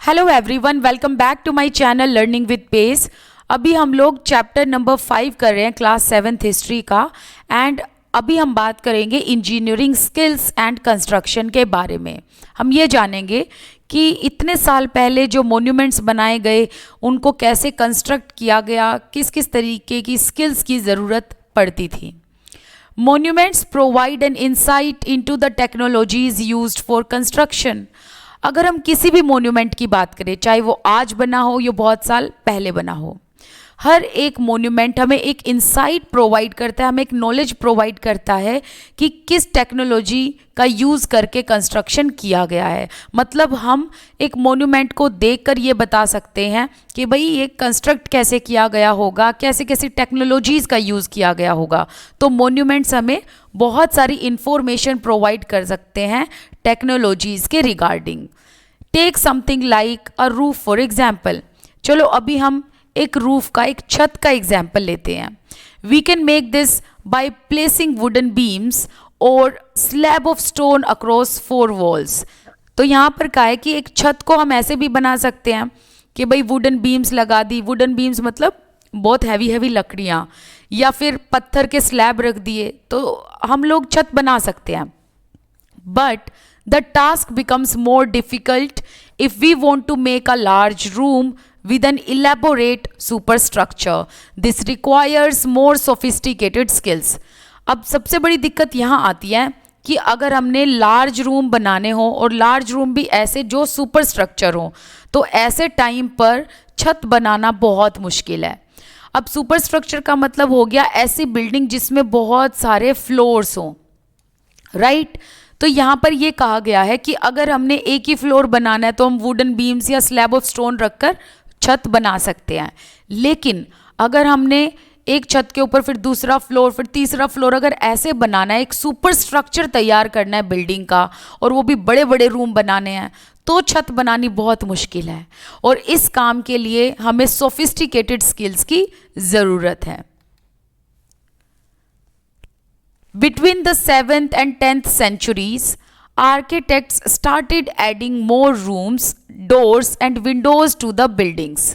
Hello everyone, welcome back to my channel learning with pace. अभी हम लोग chapter number 5 कर रहे हैं क्लास 7th हिस्ट्री का। एंड अभी हम बात करेंगे इंजीनियरिंग स्किल्स एंड कंस्ट्रक्शन के बारे में। हम ये जानेंगे कि इतने साल पहले जो मोन्यूमेंट्स बनाए गए उनको कैसे कंस्ट्रक्ट किया गया, किस किस तरीके की स्किल्स की ज़रूरत पड़ती थी। Monuments provide an insight into the technologies used for construction। अगर हम किसी भी मोन्यूमेंट की बात करें, चाहे वो आज बना हो या बहुत साल पहले बना हो, हर एक मोन्यूमेंट हमें एक इंसाइट प्रोवाइड करता है, हमें एक नॉलेज प्रोवाइड करता है कि किस टेक्नोलॉजी का यूज़ करके कंस्ट्रक्शन किया गया है। मतलब हम एक मोन्यूमेंट को देखकर ये बता सकते हैं कि भाई ये कंस्ट्रक्ट कैसे किया गया होगा, कैसे कैसे टेक्नोलॉजीज़ का यूज़ किया गया होगा। तो मोन्यूमेंट्स हमें बहुत सारी इंफॉर्मेशन प्रोवाइड कर सकते हैं टेक्नोलॉजीज़ के regarding. Take something like a roof for example. चलो अभी हम एक रूफ का, एक छत का एग्जाम्पल लेते हैं। We can make this by placing wooden beams और slab of stone across 4 walls. तो यहाँ पर क्या है कि एक छत को हम ऐसे भी बना सकते हैं कि भाई वुडन बीम्स लगा दी। वुडन बीम्स मतलब बहुत हैवी हैवी लकड़ियाँ, या फिर पत्थर के स्लैब रख दिए तो हम लोग छत बना सकते हैं। But the task becomes more difficult if we want to make a large room with an elaborate superstructure. This requires more sophisticated skills. अब सबसे बड़ी दिक्कत यहाँ आती है कि अगर हमने लार्ज रूम बनाने हो और लार्ज रूम भी ऐसे जो सुपर स्ट्रक्चर हो, तो ऐसे टाइम पर छत बनाना बहुत मुश्किल है। अब सुपर स्ट्रक्चर का मतलब हो गया ऐसी बिल्डिंग जिसमें बहुत सारे फ्लोर्स हों, राइट। तो यहाँ पर ये कहा गया है कि अगर हमने एक ही फ्लोर बनाना है तो हम वुडन बीम्स या स्लैब ऑफ स्टोन रखकर छत बना सकते हैं। लेकिन अगर हमने एक छत के ऊपर फिर दूसरा फ्लोर, फिर तीसरा फ्लोर, अगर ऐसे बनाना है, एक सुपर स्ट्रक्चर तैयार करना है बिल्डिंग का, और वो भी बड़े बड़े रूम बनाने हैं, तो छत बनानी बहुत मुश्किल है। और इस काम के लिए हमें सोफिस्टिकेटेड स्किल्स की ज़रूरत है। Between the 7th and 10th centuries, architects started adding more rooms, doors and windows to the buildings.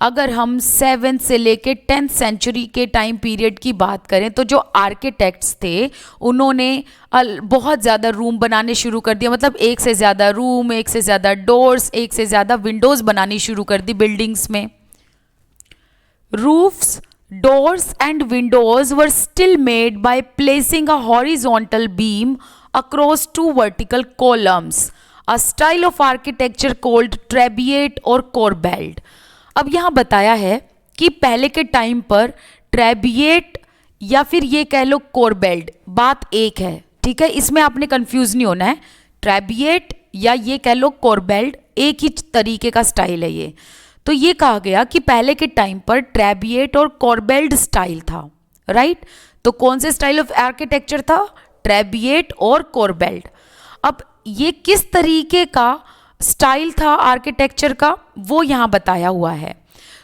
अगर हम 7th से लेके 10th सेंचुरी के टाइम पीरियड की बात करें तो जो आर्किटेक्ट्स थे उन्होंने बहुत ज़्यादा रूम बनाने शुरू कर दिया। मतलब एक से ज़्यादा रूम, एक से ज़्यादा डोर्स, एक से ज़्यादा विंडोज़ बनानी शुरू कर दी बिल्डिंग्स में। Roofs, doors and windows were still made by placing a horizontal beam across 2 vertical columns, a style of architecture called trabeate or corbelled. अब यहाँ बताया है कि पहले के टाइम पर ट्रेबिएट या फिर ये कह लो कोरबेल्ड, बात एक है, ठीक है, इसमें आपने कंफ्यूज नहीं होना है। ट्रेबिएट या ये कह लो कोरबेल्ड एक ही तरीके का स्टाइल है ये। तो ये कहा गया कि पहले के टाइम पर ट्रेबिएट और कोरबेल्ड स्टाइल था, राइट। तो कौन से स्टाइल ऑफ आर्किटेक्चर था? ट्रेबिएट और कोरबेल्ड। अब ये किस तरीके का स्टाइल था आर्किटेक्चर का, वो यहाँ बताया हुआ है।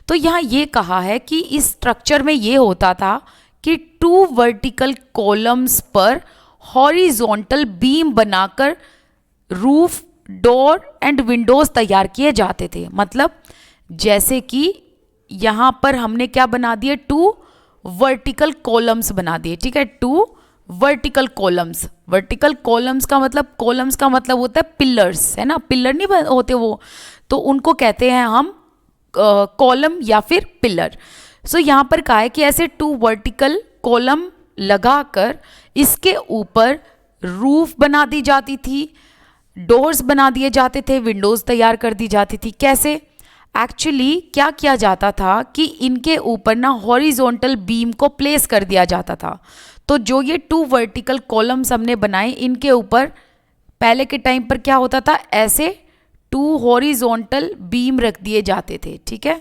तो यहाँ ये कहा है कि इस स्ट्रक्चर में ये होता था कि 2 वर्टिकल कॉलम्स पर हॉरिजॉन्टल बीम बनाकर रूफ, डोर एंड विंडोज तैयार किए जाते थे। मतलब जैसे कि यहाँ पर हमने क्या बना दिए, 2 वर्टिकल कॉलम्स बना दिए, ठीक है, 2 वर्टिकल कॉलम्स। वर्टिकल कॉलम्स का मतलब होता है पिलर्स, है ना, पिलर नहीं होते वो, तो उनको कहते हैं हम कॉलम या फिर पिलर। सो यहाँ पर कहा है कि ऐसे 2 वर्टिकल कॉलम लगाकर इसके ऊपर रूफ बना दी जाती थी, डोर्स बना दिए जाते थे, विंडोज तैयार कर दी जाती थी। कैसे? एक्चुअली क्या किया जाता था कि इनके ऊपर ना हॉरिजॉन्टल बीम को प्लेस कर दिया जाता था। तो जो ये 2 वर्टिकल कॉलम्स हमने बनाए, इनके ऊपर पहले के टाइम पर क्या होता था, ऐसे 2 हॉरिजॉन्टल बीम रख दिए जाते थे, ठीक है,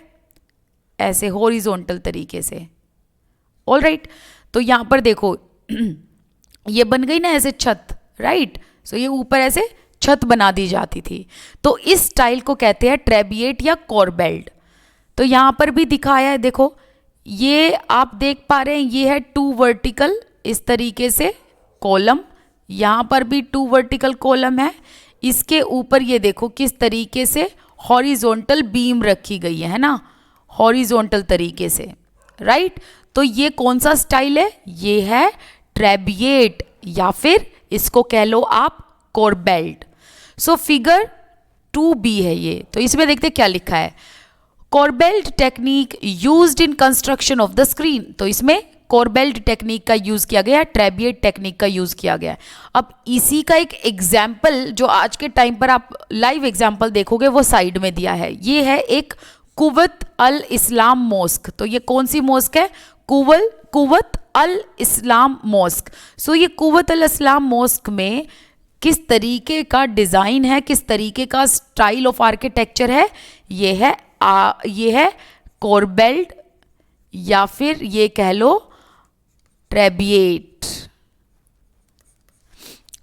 ऐसे हॉरिजॉन्टल तरीके से। ऑल राइट, तो यहाँ पर देखो ये बन गई ना ऐसे छत, राइट। सो ये ऊपर ऐसे छत बना दी जाती थी। तो इस स्टाइल को कहते हैं ट्रेबिएट या कोरबेल्ड। तो यहाँ पर भी दिखाया है, देखो ये आप देख पा रहे हैं, ये है 2 वर्टिकल इस तरीके से कॉलम, यहाँ पर भी 2 वर्टिकल कॉलम है, इसके ऊपर ये देखो किस तरीके से हॉरिजॉन्टल बीम रखी गई है ना, हॉरिजॉन्टल तरीके से, राइट। तो ये कौन सा स्टाइल है, ये है ट्रेबिएट या फिर इसको कह लो आप कोरबेल्ट। सो फिगर 2b है ये, तो इसमें देखते क्या लिखा है, corbelled technique used in construction of the screen. तो इसमें कोरबेल्ट टेक्निक का यूज किया गया है, ट्रेबिएट टेक्निक का यूज किया गया है। अब इसी का एक एग्जाम्पल जो आज के टाइम पर आप लाइव एग्जाम्पल देखोगे वो साइड में दिया है, ये है एक कुवत अल इस्लाम मॉस्क। तो ये कौन सी मॉस्क है, कुवत अल इस्लाम मॉस्क। सो ये कुवत अल इस्लाम मॉस्क में किस तरीके का डिज़ाइन है, किस तरीके का स्टाइल ऑफ आर्किटेक्चर है, ये है कोरबेल्ट या फिर ये कह लो ट्रेबिएट।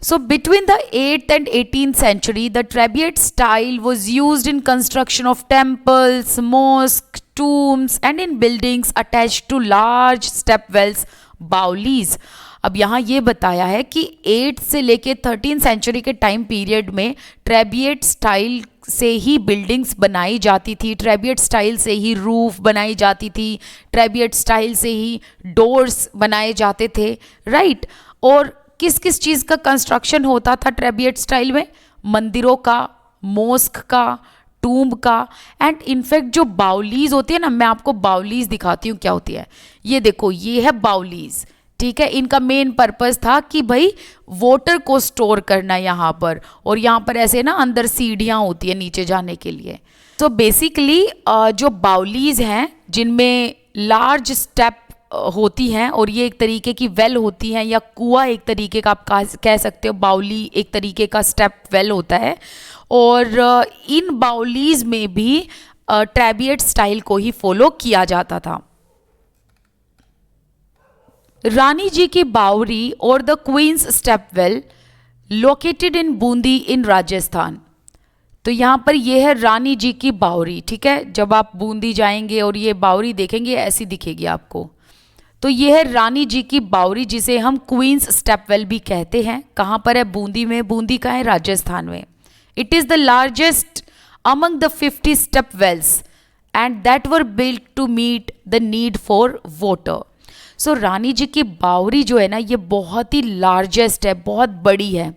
So between the 8th and 18th century, the Trabeate style was used in construction of temples, mosques, tombs and in buildings attached to large step wells, baolis. अब यहाँ ये बताया है कि 8 से लेके 13 सेंचुरी के टाइम पीरियड में ट्रेबिएट स्टाइल से ही बिल्डिंग्स बनाई जाती थी, ट्रेबिएट स्टाइल से ही रूफ बनाई जाती थी, ट्रेबिएट स्टाइल से ही डोर्स बनाए जाते थे, राइट। और किस किस चीज़ का कंस्ट्रक्शन होता था ट्रेबिएट स्टाइल में, मंदिरों का, मॉस्क का, टूम्ब का, एंड इनफैक्ट जो बाउलीज होती है ना, मैं आपको बाउलीज दिखाती हूँ क्या होती है। ये देखो, ये है बाउलीज, ठीक है। इनका मेन पर्पस था कि भाई वाटर को स्टोर करना यहाँ पर, और यहाँ पर ऐसे ना अंदर सीढ़ियाँ होती है नीचे जाने के लिए। तो बेसिकली जो बाउलीज हैं जिनमें लार्ज स्टेप होती हैं, और ये एक तरीके की वेल होती हैं या कुआं एक तरीके का आप कह सकते हो, बाउली एक तरीके का स्टेप वेल होता है। और इन बाउलीज में भी ट्रेबिएट स्टाइल को ही फॉलो किया जाता था। रानी जी की बावरी और the queen's step well located in Bundi in Rajasthan. तो यहाँ पर ये है रानी जी की बावरी, ठीक है। जब आप बूंदी जाएंगे और ये बावरी देखेंगे ऐसी दिखेगी आपको। तो ये है रानी जी की बावरी जिसे हम क्वींस स्टेप वेल भी कहते हैं। कहाँ पर है, बूंदी में। बूंदी का है, राजस्थान में। It is the largest among the 50 step wells and that were built to meet the need for water. So Rani ji की बावरी जो है ना, ये बहुत ही लार्जेस्ट है, बहुत बड़ी है।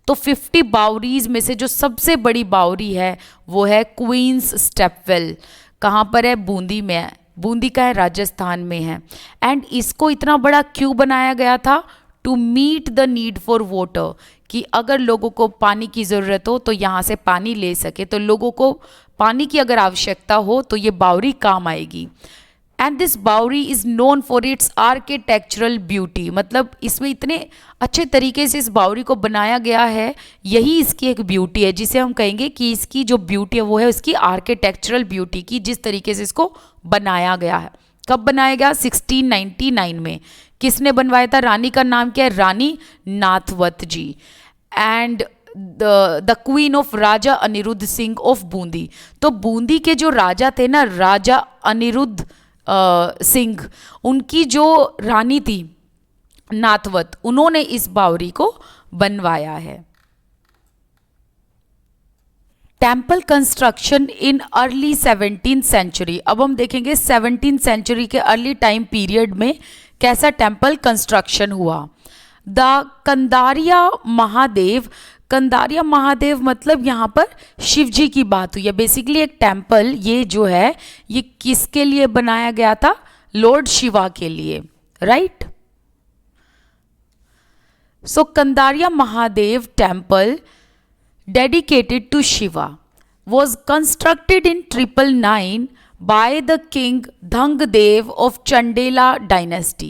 तो 50 बावरीज में से जो सबसे बड़ी बावरी है वो है क्वींस स्टेप वेल। कहाँ पर है, बूंदी में है। बूंदी का है, राजस्थान में है। एंड इसको इतना बड़ा क्यों बनाया गया था, to meet the need for water, कि अगर लोगों को पानी की ज़रूरत हो तो यहाँ से पानी ले सके। तो लोगों को पानी की अगर आवश्यकता हो तो ये बावरी काम आएगी। And this baori is known for its architectural beauty, मतलब इसमें इतने अच्छे तरीके से इस बावरी को बनाया गया है, यही इसकी एक ब्यूटी है, जिसे हम कहेंगे कि इसकी जो ब्यूटी है वो है उसकी आर्किटेक्चरल ब्यूटी की, जिस तरीके से इसको बनाया गया है। कब बनाया गया, 1699 में। किसने बनवाया था, रानी का नाम क्या है, Rani Nathavat ji. And the queen of Raja Aniruddh Singh of Bundi. तो बूंदी के जो राजा थे ना, राजा अनिरुद्ध सिंह, उनकी जो रानी थी नाथवत, उन्होंने इस बावरी को बनवाया है। Temple construction in early 17th century. अब हम देखेंगे 17th सेंचुरी के अर्ली टाइम पीरियड में कैसा टेम्पल कंस्ट्रक्शन हुआ। द कंदारिया महादेव, कंदारिया महादेव मतलब यहाँ पर शिव जी की बात हुई है। बेसिकली एक टेम्पल ये जो है ये किसके लिए बनाया गया था, लॉर्ड शिवा के लिए, right. So Kandariya Mahadev temple dedicated to Shiva was constructed in 999 by the king Dhangdev of Chandela dynasty।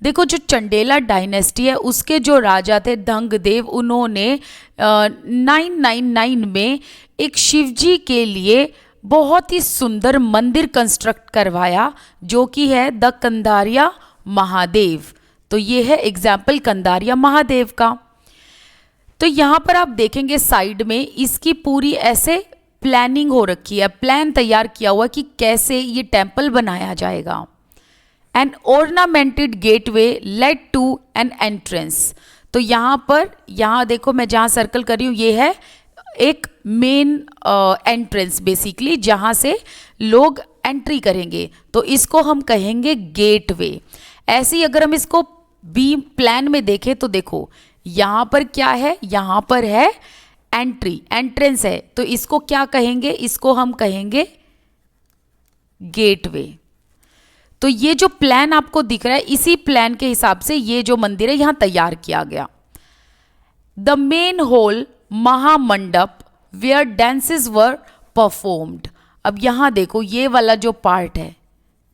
देखो जो चंडेला डायनेस्टी है उसके जो राजा थे धंगदेव, उन्होंने 999 में एक शिवजी के लिए बहुत ही सुंदर मंदिर कंस्ट्रक्ट करवाया, जो कि है द कंदारिया महादेव। तो ये है एग्जाम्पल कंदारिया महादेव का। तो यहाँ पर आप देखेंगे साइड में इसकी पूरी ऐसे प्लानिंग हो रखी है, प्लान तैयार किया हुआ कि कैसे ये टेम्पल बनाया जाएगा। An ornamented gateway led to an entrance. तो यहाँ पर, यहाँ देखो मैं जहाँ सर्कल कर रही हूँ, ये है एक मेन एंट्रेंस बेसिकली, जहाँ से लोग एंट्री करेंगे, तो इसको हम कहेंगे गेटवे। ऐसे ही अगर हम इसको बी प्लान में देखें तो देखो यहाँ पर क्या है, यहाँ पर है एंट्री, एंट्रेंस है, तो इसको क्या कहेंगे, इसको हम कहेंगे गेटवे। तो ये जो प्लान आपको दिख रहा है, इसी प्लान के हिसाब से ये जो मंदिर है यहाँ तैयार किया गया। The main hall mahamandapa where dances were performed. अब यहाँ देखो ये वाला जो पार्ट है,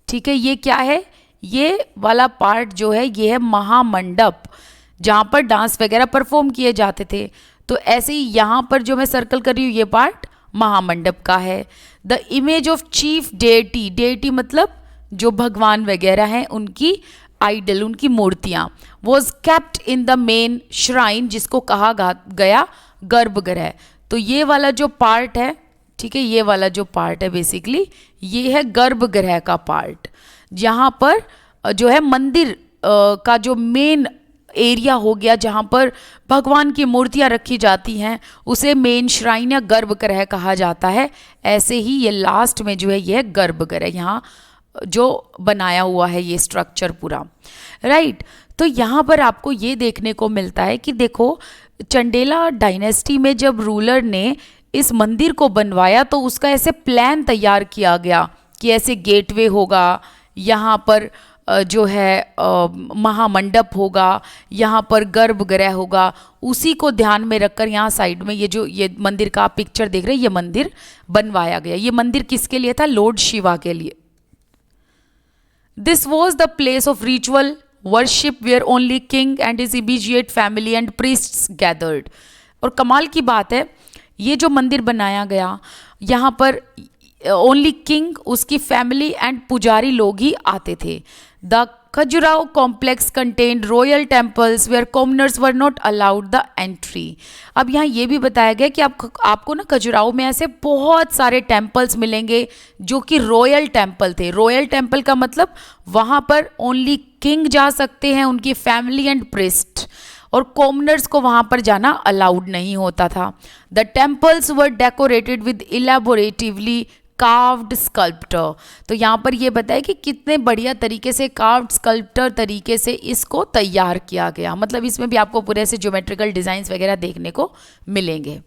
ठीक है, ये क्या है, ये वाला पार्ट जो है ये है महामंडप, जहाँ पर डांस वगैरह परफॉर्म किए जाते थे। तो ऐसे ही यहाँ पर जो मैं सर्कल कर रही हूँ ये पार्ट महामंडप का है। The image of chief deity, deity मतलब जो भगवान वगैरह हैं उनकी आइडल, उनकी मूर्तियाँ, was kept in the main shrine, जिसको कहा गया गर्भगृह। तो ये वाला जो पार्ट है, ठीक है, ये वाला जो पार्ट है बेसिकली ये है गर्भगृह का पार्ट, जहाँ पर जो है मंदिर का जो मेन एरिया हो गया, जहाँ पर भगवान की मूर्तियाँ रखी जाती हैं, उसे मेन श्राइन या गर्भगृह कहा जाता है। ऐसे ही ये लास्ट में जो है ये गर्भगृह, यहाँ जो बनाया हुआ है ये स्ट्रक्चर पूरा, राइट। तो यहाँ पर आपको ये देखने को मिलता है कि देखो चंडेला डायनेस्टी में जब रूलर ने इस मंदिर को बनवाया तो उसका ऐसे प्लान तैयार किया गया कि ऐसे गेटवे होगा, यहाँ पर जो है महामंडप होगा, यहाँ पर गर्भगृह होगा। उसी को ध्यान में रखकर यहाँ साइड में ये जो ये मंदिर का आप पिक्चर देख रहे हैं, ये मंदिर बनवाया गया। ये मंदिर किसके लिए था, लॉर्ड शिवा के लिए। This was the place of ritual worship where only king and his immediate family and priests gathered. और कमाल की बात है, ये जो मंदिर बनाया गया यहाँ पर ओनली किंग, उसकी फैमिली एंड पुजारी लोग ही आते थे। The Khajuraho complex contained royal temples where commoners were not allowed the entry. अब यहाँ ये भी बताया गया कि आपको ना खजुराहो में ऐसे बहुत सारे टेम्पल्स मिलेंगे जो कि रॉयल टेम्पल थे। रॉयल टेम्पल का मतलब वहाँ पर ओनली किंग जा सकते हैं, उनकी फैमिली एंड प्रीस्ट, और कॉमनर्स को वहाँ पर जाना अलाउड नहीं होता था। The temples were decorated with elaboratively carved sculptor. तो यहाँ पर ये बताया कि कितने बढ़िया तरीके से कार्व्ड स्कल्प्टर तरीके से इसको तैयार किया गया, मतलब इसमें भी आपको पूरे ऐसे ज्योमेट्रिकल डिजाइन्स वगैरह देखने को मिलेंगे।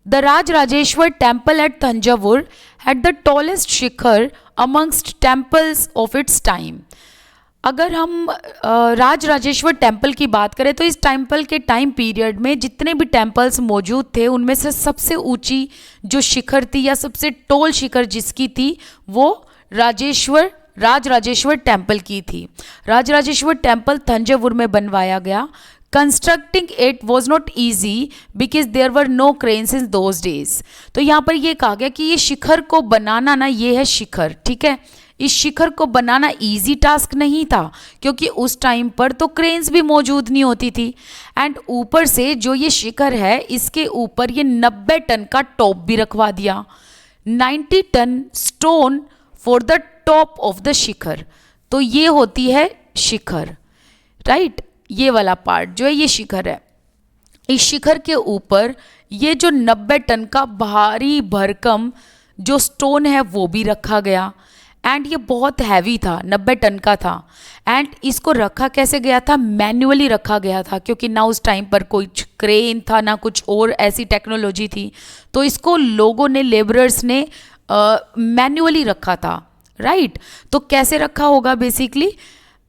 The Rajarajeshwar temple at Thanjavur had the tallest shikhara amongst temples of its time. अगर हम राजराजेश्वर टेम्पल की बात करें तो इस टेम्पल के टाइम पीरियड में जितने भी टेम्पल्स मौजूद थे उनमें से सबसे ऊंची जो शिखर थी या सबसे टॉल शिखर जिसकी थी वो राजराजेश्वर टेम्पल की थी। राजराजेश्वर टेम्पल तंजावुर में बनवाया गया। Constructing it was not easy because there were no cranes in those days. तो यहाँ पर ये कहा गया कि ये शिखर को बनाना ना, ये है शिखर, ठीक है, इस शिखर को बनाना इजी टास्क नहीं था क्योंकि उस टाइम पर तो क्रेन्स भी मौजूद नहीं होती थी। एंड ऊपर से जो ये शिखर है इसके ऊपर ये 90 टन का टॉप भी रखवा दिया। 90 ton stone for the top of the shikhara. तो ये होती है शिखर, राइट, ये वाला पार्ट जो है ये शिखर है। इस शिखर के ऊपर ये जो 90 टन का भारी भरकम जो स्टोन है वो भी रखा गया। एंड ये बहुत हैवी था, 90 टन का था। एंड इसको रखा कैसे गया था, मैन्युअली रखा गया था क्योंकि ना उस टाइम पर कोई क्रेन था ना कुछ और ऐसी टेक्नोलॉजी थी। तो इसको लोगों ने, लेबरर्स ने मैन्युअली रखा था, राइट। तो कैसे रखा होगा, बेसिकली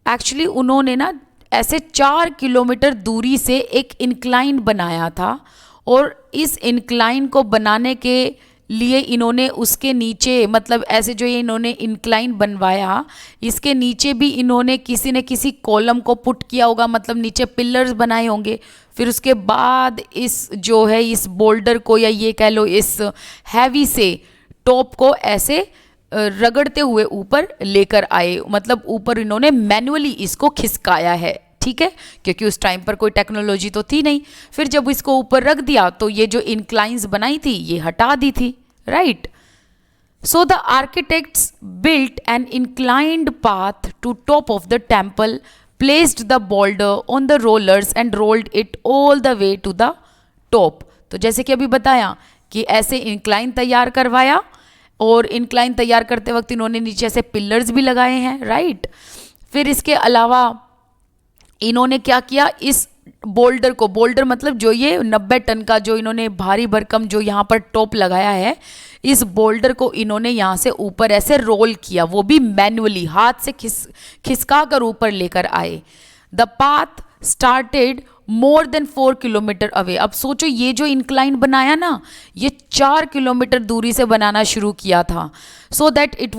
एक्चुअली उन्होंने ना ऐसे 4 किलोमीटर दूरी से एक इंक्लाइन बनाया था और इस इंक्लाइन को बनाने के लिए इन्होंने उसके नीचे, मतलब ऐसे जो ये इन्होंने इंक्लाइन बनवाया इसके नीचे भी इन्होंने किसी न किसी कॉलम को पुट किया होगा, मतलब नीचे पिलर्स बनाए होंगे। फिर उसके बाद इस जो है इस बोल्डर को या ये कह लो इस हैवी से टॉप को ऐसे रगड़ते हुए ऊपर लेकर आए, मतलब ऊपर इन्होंने मैन्युअली इसको खिसकाया है, ठीक है, क्योंकि उस टाइम पर कोई टेक्नोलॉजी तो थी नहीं। फिर जब इसको ऊपर रख दिया तो ये जो इंक्लाइंस बनाई थी ये हटा दी थी, right. So the architects built an inclined path to top of the temple, placed the boulder on the rollers and rolled it all the way to the top. तो जैसे कि अभी बताया कि ऐसे इंक्लाइन तैयार करवाया, और इंक्लाइन तैयार करते वक्त इन्होंने नीचे से पिलर्स भी लगाए हैं, राइट। फिर इसके अलावा इन्होंने क्या किया, इस बोल्डर को, बोल्डर मतलब जो ये 90 टन का जो इन्होंने भारी भरकम जो यहाँ पर टॉप लगाया है, इस बोल्डर को इन्होंने यहाँ से ऊपर ऐसे रोल किया, वो भी मैन्युअली, हाथ से खिसका कर ऊपर लेकर आए। The path started more than 4 kilometre away. अब सोचो ये जो इंक्लाइन बनाया ना, ये 4 किलोमीटर दूरी से बनाना शुरू किया था, so that it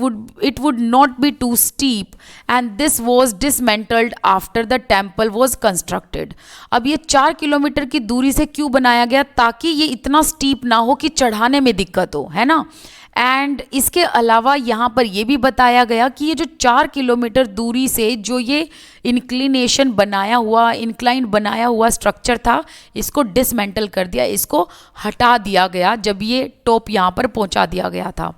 would not be too steep, and this was dismantled after the temple was constructed. अब ये 4 किलोमीटर की दूरी से क्यों बनाया गया, ताकि ये इतना स्टीप ना हो कि चढ़ाने में दिक्कत हो, है ना। एंड इसके अलावा यहाँ पर यह भी बताया गया कि ये जो 4 किलोमीटर दूरी से जो ये इंक्लिनेशन बनाया हुआ, इंक्लाइन बनाया हुआ स्ट्रक्चर था, इसको डिसमेंटल कर दिया, इसको हटा दिया गया जब ये टॉप यहाँ पर पहुँचा दिया गया था।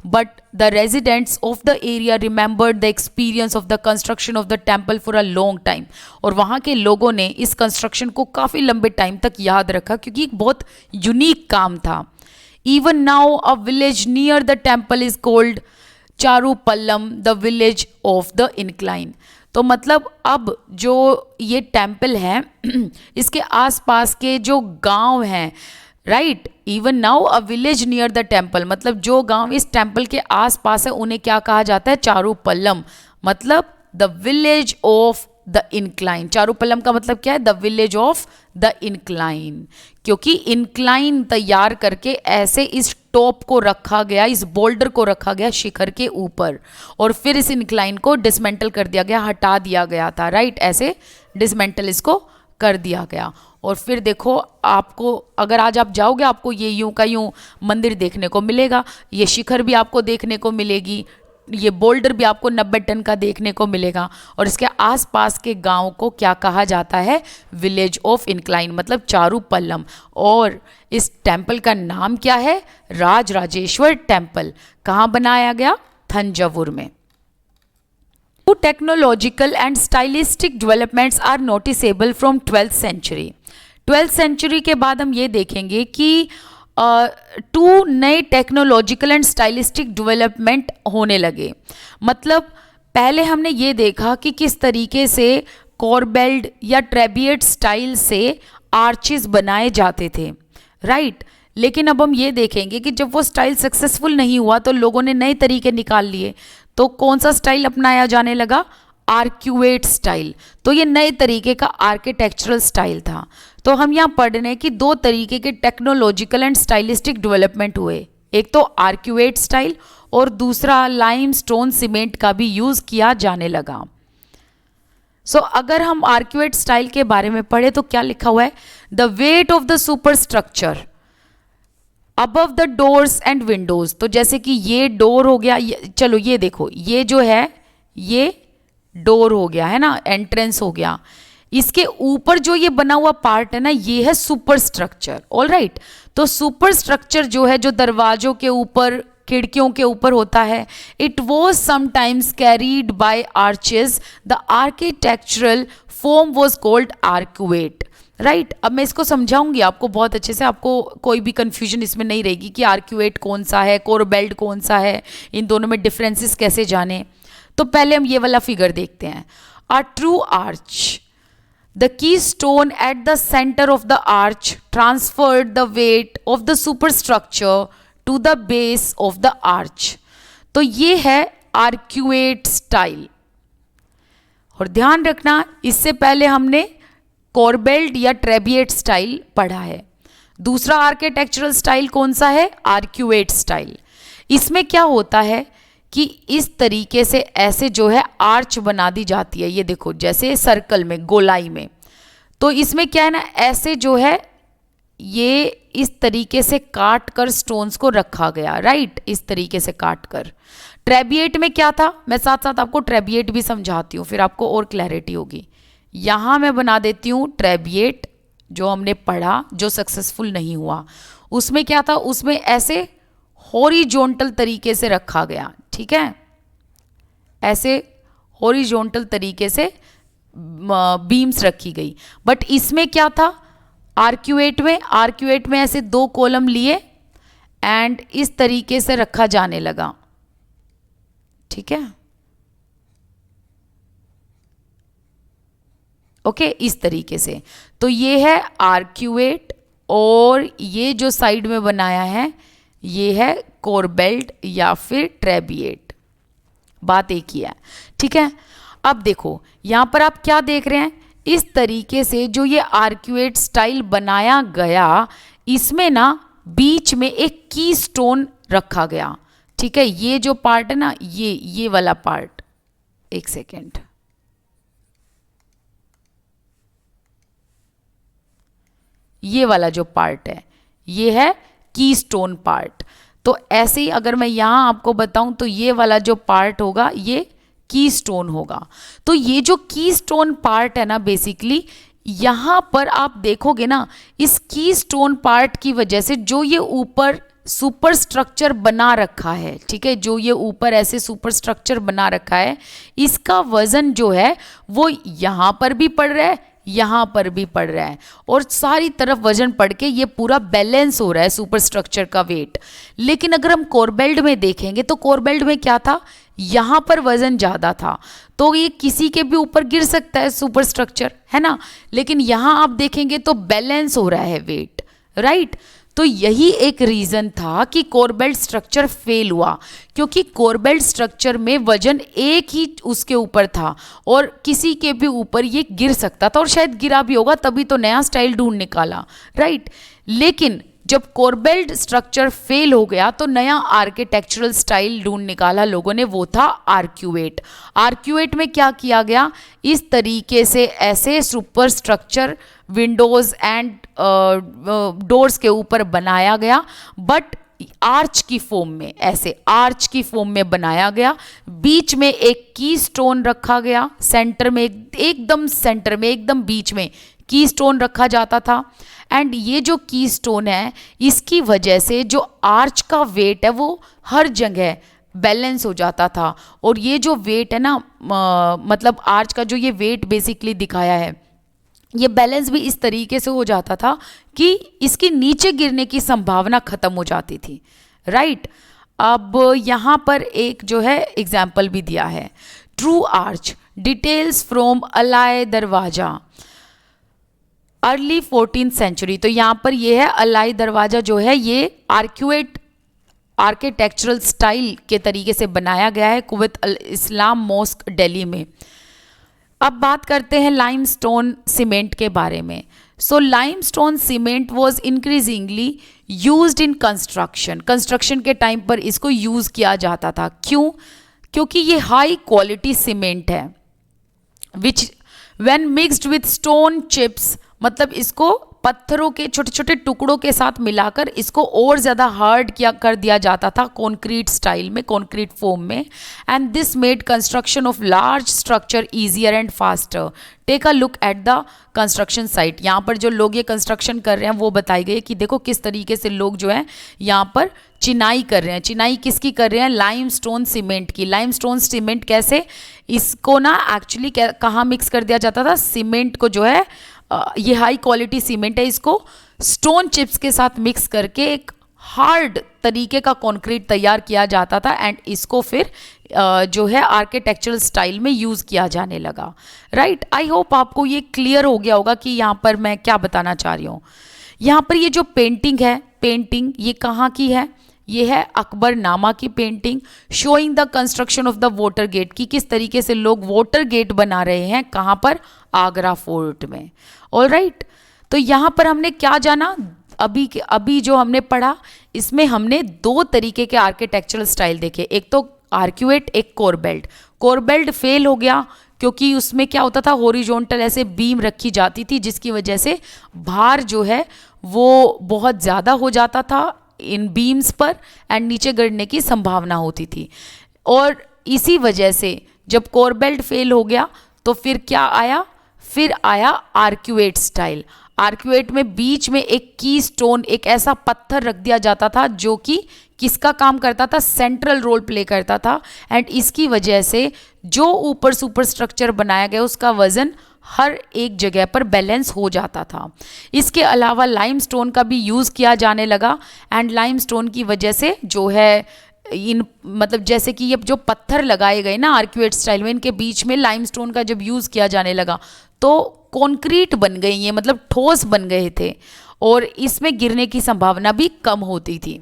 But the residents of the area remembered the experience of the construction of the temple for a long time. और वहाँ के लोगों ने इस कंस्ट्रक्शन को काफ़ी लंबे टाइम तक याद रखा, क्योंकि एक बहुत यूनिक काम था। Even now, a village near the temple is called Charupallam, the village of the incline. तो मतलब अब जो ये टेम्पल है इसके आसपास के जो गांव हैं, right, even now a village near the temple, मतलब जो गांव इस टेम्पल के आसपास है उन्हें क्या कहा जाता है, चारूपल्लम, मतलब the village of the incline. Charupallam का मतलब क्या है, the village of the incline, क्योंकि इंक्लाइन तैयार करके ऐसे इस टॉप को रखा गया, इस बोल्डर को रखा गया शिखर के ऊपर, और फिर इस इंक्लाइन को डिसमेंटल कर दिया गया, हटा दिया गया था, राइट, ऐसे डिसमेंटल इसको कर दिया गया। और फिर देखो, आपको अगर आज आप जाओगे आपको ये यूं का यूं मंदिर देखने को मिलेगा, ये शिखर भी आपको देखने को मिलेगी, ये बोल्डर भी आपको 90 टन का देखने को मिलेगा, और इसके आसपास के गांव को क्या कहा जाता है, विलेज ऑफ इंक्लाइन, मतलब चारूपल्लम। और इस टेम्पल का नाम क्या है, राजराजेश्वर टेम्पल। कहाँ बनाया गया, थंजावुर में। Technological and stylistic developments are noticeable from 12th century. 12th century के बाद हम ये देखेंगे कि 2 नए टेक्नोलॉजिकल एंड स्टाइलिस्टिक डेवलपमेंट होने लगे। मतलब पहले हमने ये देखा कि किस तरीके से कॉर्बेल्ड या ट्रेबिएट स्टाइल से आर्चेस बनाए जाते थे, राइट। लेकिन अब हम ये देखेंगे कि जब वो स्टाइल सक्सेसफुल नहीं हुआ तो लोगों ने नए तरीके निकाल लिए। तो कौन सा स्टाइल अपनाया जाने लगा, आर्क्यूएट स्टाइल। तो ये नए तरीके का आर्किटेक्चरल स्टाइल था। तो हम यहाँ पढ़ रहे हैं कि 2 तरीके के टेक्नोलॉजिकल एंड स्टाइलिस्टिक डेवलपमेंट हुए, एक तो आर्क्यूएट स्टाइल और दूसरा लाइमस्टोन सीमेंट का भी यूज किया जाने लगा। सो अगर हम आर्क्यूएट स्टाइल के बारे में पढ़े तो क्या लिखा हुआ है, the weight of the super structure above the doors and Windows. तो जैसे कि ये डोर हो गया, चलो ये देखो, ये जो है ये डोर हो गया, है ना, एंट्रेंस हो गया। इसके ऊपर जो ये बना हुआ पार्ट है ना, ये है सुपर स्ट्रक्चर, ऑल राइट। तो सुपर स्ट्रक्चर जो है, जो दरवाजों के ऊपर, खिड़कियों के ऊपर होता है, it was sometimes carried bye arches, the architectural form was called arcuate, right. अब मैं इसको समझाऊंगी आपको बहुत अच्छे से, आपको कोई भी कंफ्यूजन इसमें नहीं रहेगी कि आर्क्यूएट कौन सा है, कोरबेल्ट कौन सा है, इन दोनों में डिफरेंसेस कैसे जाने। तो पहले हम ये वाला फिगर देखते हैं। A true arch, the keystone at the centre of the arch transferred the weight of the superstructure to the base of the arch. तो ये है आर्क्यूएट स्टाइल। और ध्यान रखना, इससे पहले हमने कॉर्बेल्ट या ट्रेबिएट स्टाइल पढ़ा है। दूसरा आर्किटेक्चरल स्टाइल कौन सा है, आर्क्यूएट स्टाइल। इसमें क्या होता है कि इस तरीके से ऐसे जो है आर्च बना दी जाती है, ये देखो जैसे सर्कल में, गोलाई में। तो इसमें क्या है ना, ऐसे जो है ये इस तरीके से काट कर स्टोन्स को रखा गया, राइट, इस तरीके से काट कर। ट्रेबिएट में क्या था, मैं साथ साथ आपको ट्रेबिएट भी समझाती हूँ, फिर आपको और क्लैरिटी होगी। यहाँ मैं बना देती हूँ ट्रेबिएट, जो हमने पढ़ा, जो सक्सेसफुल नहीं हुआ। उसमें क्या था, उसमें ऐसे हॉरिजॉन्टल तरीके से रखा गया, ठीक है, ऐसे हॉरिजॉन्टल तरीके से बीम्स रखी गई। बट इसमें क्या था, आर्क्यूएट में ऐसे 2 कॉलम लिए एंड इस तरीके से रखा जाने लगा, ठीक है, ओके, इस तरीके से। तो ये है आर्क्यूएट और ये जो साइड में बनाया है ये है कोरबेल्ट या फिर ट्रेबिएट, बात एक ही है, ठीक है। अब देखो यहां पर आप क्या देख रहे हैं, इस तरीके से जो ये आर्क्यूएट स्टाइल बनाया गया, इसमें ना बीच में एक की स्टोन रखा गया, ठीक है। ये जो पार्ट है ना, ये वाला पार्ट, एक सेकेंड, ये वाला जो पार्ट है ये है की स्टोन पार्ट। तो ऐसे ही अगर मैं यहां आपको बताऊं तो ये वाला जो पार्ट होगा ये की स्टोन होगा। तो ये जो की स्टोन पार्ट है ना, बेसिकली यहां पर आप देखोगे ना, इस की स्टोन पार्ट की वजह से जो ये ऊपर सुपर स्ट्रक्चर बना रखा है, ठीक है, जो ये ऊपर ऐसे सुपर स्ट्रक्चर बना रखा है, इसका वजन जो है वो यहां पर भी पड़ रहा है, यहां पर भी पड़ रहा है, और सारी तरफ वजन पड़ के ये पूरा बैलेंस हो रहा है सुपर स्ट्रक्चर का वेट। लेकिन अगर हम कोरबेल्ट में देखेंगे तो कोरबेल्ट में क्या था, यहां पर वजन ज्यादा था, तो ये किसी के भी ऊपर गिर सकता है सुपर स्ट्रक्चर, है ना। लेकिन यहां आप देखेंगे तो बैलेंस हो रहा है वेट, राइट। तो यही एक रीजन था कि कोरबेल्ट स्ट्रक्चर फेल हुआ, क्योंकि कोरबेल्ट स्ट्रक्चर में वजन एक ही उसके ऊपर था और किसी के भी ऊपर ये गिर सकता था, और शायद गिरा भी होगा, तभी तो नया स्टाइल ढूंढ निकाला, राइट। लेकिन जब कोरबेल्ट स्ट्रक्चर फेल हो गया तो नया आर्किटेक्चरल स्टाइल ढूंढ निकाला लोगों ने, वो था आर्क्यूएट। आर्क्यूएट में क्या किया गया, इस तरीके से ऐसे super structure Windows and doors के ऊपर बनाया गया, बट आर्च की फॉर्म में, ऐसे आर्च की फॉर्म में बनाया गया। बीच में एक की स्टोन रखा गया, सेंटर में एकदम सेंटर में, एकदम बीच में की स्टोन रखा जाता था। एंड ये जो की स्टोन है, इसकी वजह से जो आर्च का वेट है वो हर जगह बैलेंस हो जाता था। और ये जो वेट है ना, मतलब आर्च का जो ये वेट बेसिकली दिखाया है, ये बैलेंस भी इस तरीके से हो जाता था कि इसके नीचे गिरने की संभावना खत्म हो जाती थी, राइट। अब यहाँ पर एक जो है एग्जाम्पल भी दिया है, ट्रू आर्च डिटेल्स फ्रॉम अलाय दरवाजा अर्ली 14th सेंचुरी। तो यहाँ पर ये है अलाई दरवाजा, जो है ये आर्क्यूएट आर्किटेक्चरल स्टाइल के तरीके से बनाया गया है कुवैत अल इस्लाम मॉस्क दिल्ली में। अब बात करते हैं लाइमस्टोन सीमेंट के बारे में। So limestone cement was increasingly used in construction के टाइम पर इसको यूज़ किया जाता था। क्यों? क्योंकि ये हाई क्वालिटी सीमेंट है, विच when mixed with stone chips, मतलब इसको पत्थरों के छोटे छोटे टुकड़ों के साथ मिलाकर इसको और ज़्यादा हार्ड किया कर दिया जाता था कॉन्क्रीट स्टाइल में, कॉन्क्रीट फॉर्म में। And this made construction of large structure easier and faster. Take a look at the construction site. यहाँ पर जो लोग ये कंस्ट्रक्शन कर रहे हैं वो बताई गई कि देखो किस तरीके से लोग जो है यहाँ पर चिनाई कर रहे हैं। चिनाई किसकी कर रहे हैं? लाइमस्टोन सीमेंट की। लाइमस्टोन सीमेंट कैसे? इसको ना एक्चुअली कहाँ मिक्स कर दिया जाता था? सीमेंट को जो है ये हाई क्वालिटी सीमेंट है, इसको स्टोन चिप्स के साथ मिक्स करके एक हार्ड तरीके का कंक्रीट तैयार किया जाता था एंड इसको फिर जो है आर्किटेक्चरल स्टाइल में यूज़ किया जाने लगा। राइट, आई होप आपको ये क्लियर हो गया होगा कि यहाँ पर मैं क्या बताना चाह रही हूँ। यहाँ पर ये जो पेंटिंग है, पेंटिंग ये कहाँ की है? ये है अकबरनामा की painting, showing the construction of the water gate, कि किस तरीके से लोग वाटर गेट बना रहे हैं, कहाँ पर? आगरा फोर्ट में। ऑलराइट, तो यहाँ पर हमने क्या जाना? अभी जो हमने पढ़ा इसमें हमने दो तरीके के आर्किटेक्चरल स्टाइल देखे, एक तो आर्क्यूएट, एक कोरबेल्ट। कोरबेल्ट फेल हो गया क्योंकि उसमें क्या होता था, हॉरिजॉन्टल ऐसे बीम रखी जाती थी जिसकी वजह से भार जो है वो बहुत ज़्यादा हो जाता था इन बीम्स पर एंड नीचे गिरने की संभावना होती थी। और इसी वजह से जब कोरबेल्ट फेल हो गया तो फिर क्या आया? फिर आया आर्क्यूएट स्टाइल। आर्क्यूएट में बीच में एक की स्टोन, एक ऐसा पत्थर रख दिया जाता था जो कि किसका काम करता था? सेंट्रल रोल प्ले करता था एंड इसकी वजह से जो ऊपर सुपर स्ट्रक्चर बनाया गया उसका वजन हर एक जगह पर बैलेंस हो जाता था। इसके अलावा लाइमस्टोन का भी यूज़ किया जाने लगा एंड लाइमस्टोन की वजह से जो है इन मतलब जैसे कि ये जो पत्थर लगाए गए ना आर्क्यूएट स्टाइल में, इनके बीच में लाइमस्टोन का जब यूज़ किया जाने लगा तो कॉन्क्रीट बन गई, ये मतलब ठोस बन गए थे और इसमें गिरने की संभावना भी कम होती थी।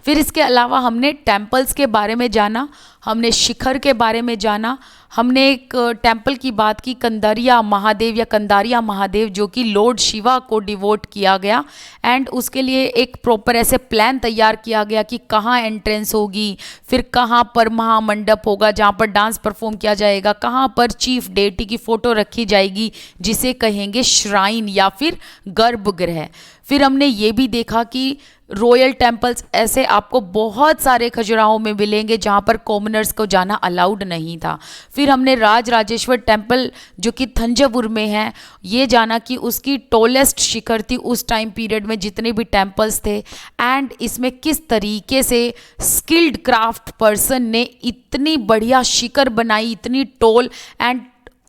फिर इसके अलावा हमने टेम्पल्स के बारे में जाना, हमने शिखर के बारे में जाना, हमने एक टेम्पल की बात की कंदारिया महादेव या कंदारिया महादेव जो कि लॉर्ड शिवा को डिवोट किया गया एंड उसके लिए एक प्रॉपर ऐसे प्लान तैयार किया गया कि कहाँ एंट्रेंस होगी, फिर कहाँ पर महामंडप होगा जहाँ पर डांस परफॉर्म किया जाएगा, कहाँ पर चीफ डेटी की फ़ोटो रखी जाएगी जिसे कहेंगे श्राइन या फिर गर्भगृह। फिर हमने ये भी देखा कि रॉयल टेम्पल्स ऐसे आपको बहुत सारे खजुराहो में मिलेंगे जहाँ पर कॉमनर्स को जाना अलाउड नहीं था। फिर हमने राजराजेश्वर टेम्पल जो कि थंजावुर में है ये जाना कि उसकी टॉलेस्ट शिखर थी उस टाइम पीरियड में जितने भी टेम्पल्स थे एंड इसमें किस तरीके से स्किल्ड क्राफ्ट पर्सन ने इतनी बढ़िया शिखर बनाई, इतनी टॉल एंड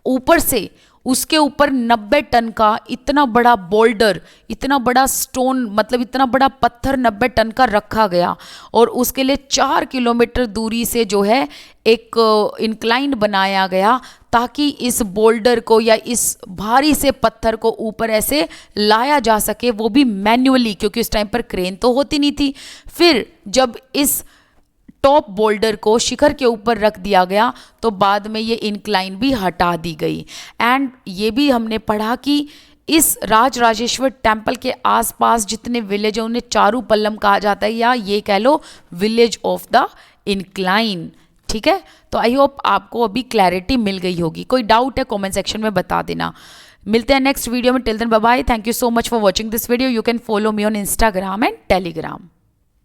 ऊपर से उसके ऊपर 90 टन का इतना बड़ा बोल्डर, इतना बड़ा स्टोन मतलब इतना बड़ा पत्थर 90 टन का रखा गया और उसके लिए 4 किलोमीटर दूरी से जो है एक इंक्लाइन बनाया गया ताकि इस बोल्डर को या इस भारी से पत्थर को ऊपर ऐसे लाया जा सके, वो भी मैन्युअली क्योंकि उस टाइम पर क्रेन तो होती नहीं थी। फिर जब इस टॉप बोल्डर को शिखर के ऊपर रख दिया गया तो बाद में ये इंक्लाइन भी हटा दी गई एंड ये भी हमने पढ़ा कि इस राजराजेश्वर टेम्पल के आसपास जितने विलेज हैं उन्हें चारू पल्लम कहा जाता है या ये कह लो विलेज ऑफ द इंक्लाइन। ठीक है, तो आई होप आपको अभी क्लैरिटी मिल गई होगी। कोई डाउट है कमेंट सेक्शन में बता देना। मिलते हैं नेक्स्ट वीडियो में। Till then bye bye. Thank you so much for watching this video. You can follow me on Instagram and Telegram.